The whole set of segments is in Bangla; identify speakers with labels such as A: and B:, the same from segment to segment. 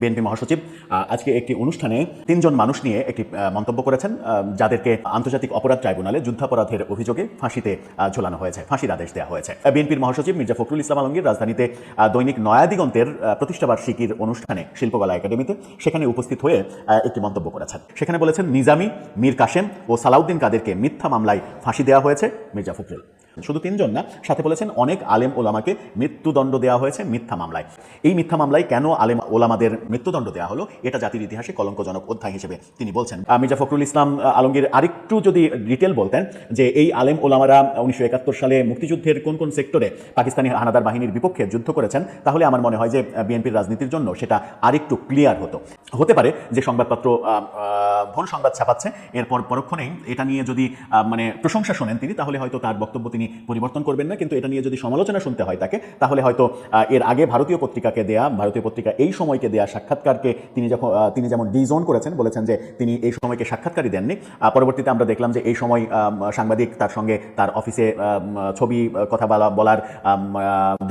A: বিএনপি মহাসচিব আজকে একটি অনুষ্ঠানে ৩ জন মানুষ নিয়ে একটি মন্তব্য করেছেন, যাদেরকে আন্তর্জাতিক অপরাধ ট্রাইব্যুনালে যুদ্ধাপরাধের অভিযোগে ফাঁসিতে ঝোলানো হয়েছে, ফাঁসির আদেশ দেওয়া হয়েছে। বিএনপির মহাসচিব মির্জা ফখরুল ইসলাম আলমগীর রাজধানীতে দৈনিক নয়া দিগন্তের প্রতিষ্ঠাবার্ষিকীর অনুষ্ঠানে শিল্পকলা একাডেমিতে সেখানে উপস্থিত হয়ে একটি মন্তব্য করেছেন। সেখানে বলেছেন, নিজামী, মীর কাশেম ও সালাউদ্দিন কাদেরকে মিথ্যা মামলায় ফাঁসি দেওয়া হয়েছে মির্জা ফখরুল। শুধু ৩ জন না, সাথে বলেছেন অনেক আলেম ওলামাকে মৃত্যুদণ্ড দেওয়া হয়েছে মিথ্যা মামলায়। এই মিথ্যা মামলায় কেন আলেম ওলামাদের মৃত্যুদণ্ড দেওয়া হলো, এটা জাতির ইতিহাসে কলঙ্কজনক অধ্যায় হিসেবে তিনি বলছেন। মির্জা ফখরুল ইসলাম আলমগীর আরেকটু যদি ডিটেল বলতেন যে এই আলেম ওলামারা 1971 সালে মুক্তিযুদ্ধের কোন কোন সেক্টরে পাকিস্তানি হানাদার বাহিনীর বিপক্ষে যুদ্ধ করেছেন, তাহলে আমার মনে হয় যে বিএনপির রাজনীতির জন্য সেটা আরেকটু ক্লিয়ার হতো। হতে পারে যে সংবাদপত্র ভুল সংবাদ ছাপাচ্ছে, এরপর পরক্ষণেই এটা নিয়ে যদি মানে প্রশংসা শোনেন তিনি, তাহলে হয়তো তার বক্তব্য তিনি পরিবর্তন করবেন না, কিন্তু এটা নিয়ে যদি সমালোচনা শুনতে হয় তাকে, তাহলে হয়তো এর আগে ভারতীয় পত্রিকা এই সময়কে দেয়া সাক্ষাৎকারকে তিনি যেমন ডিজোন করেছেন, বলেছেন যে তিনি এই সময়কে সাক্ষাৎকারই দেননি। পরবর্তীতে আমরা দেখলাম যে এই সময় সাংবাদিক তার সঙ্গে তার অফিসে ছবি কথা বলার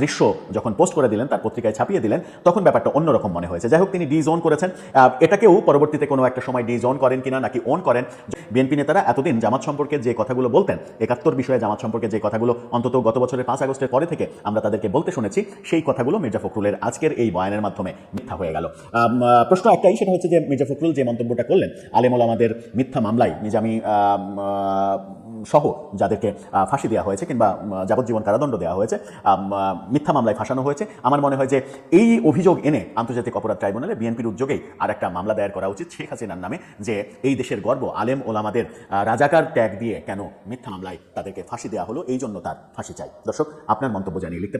A: দৃশ্য যখন পোস্ট করে দিলেন, তার পত্রিকায় ছাপিয়ে দিলেন, তখন ব্যাপারটা অন্যরকম মনে হয়েছে। যাই হোক, তিনি ডিজোন করেছেন। এটাকেও পরবর্তীতে কোনো একটা সময় ডিজোন করেন কিনা নাকি ওন করেন। বিএনপি নেতারা এতদিন জামাত সম্পর্কে যে কথাগুলো বলতেন, 71 বিষয়ে জামাত সম্পর্কে যে কথাগুলো অন্তত গত বছরের 5 আগস্টের পরে থেকে আমরা তাদেরকে বলতে শুনেছি, সেই কথাগুলো মির্জা ফখরুলের আজকের এই বয়ানের মাধ্যমে মিথ্যা হয়ে গেল। প্রশ্ন একটাই, সেটা হচ্ছে যে মির্জা ফখরুল যে মন্তব্যটা করলেন আলেম ওলামাদের মিথ্যা মামলায় নিজামী সহ যাদেরকে ফাঁসি দেওয়া হয়েছে কিংবা যাবজ্জীবন কারাদণ্ড দেওয়া হয়েছে, মিথ্যা মামলায় ফাঁসানো হয়েছে, আমার মনে হয় যে এই অভিযোগ এনে আন্তর্জাতিক অপরাধ ট্রাইব্যুনালে বিএনপির উদ্যোগেই আর একটা মামলা দায়ের করা উচিত শেখ হাসিনার নামে, যে এই দেশের গর্ব আলেম ওলামাদের রাজাকার ট্যাগ দিয়ে কেন মিথ্যা মামলায় তাদেরকে ফাঁসি দেওয়া হলো, এই জন্য তার ফাঁসি চাই। দর্শক, আপনার মন্তব্য জানিয়ে লিখতে পারেন।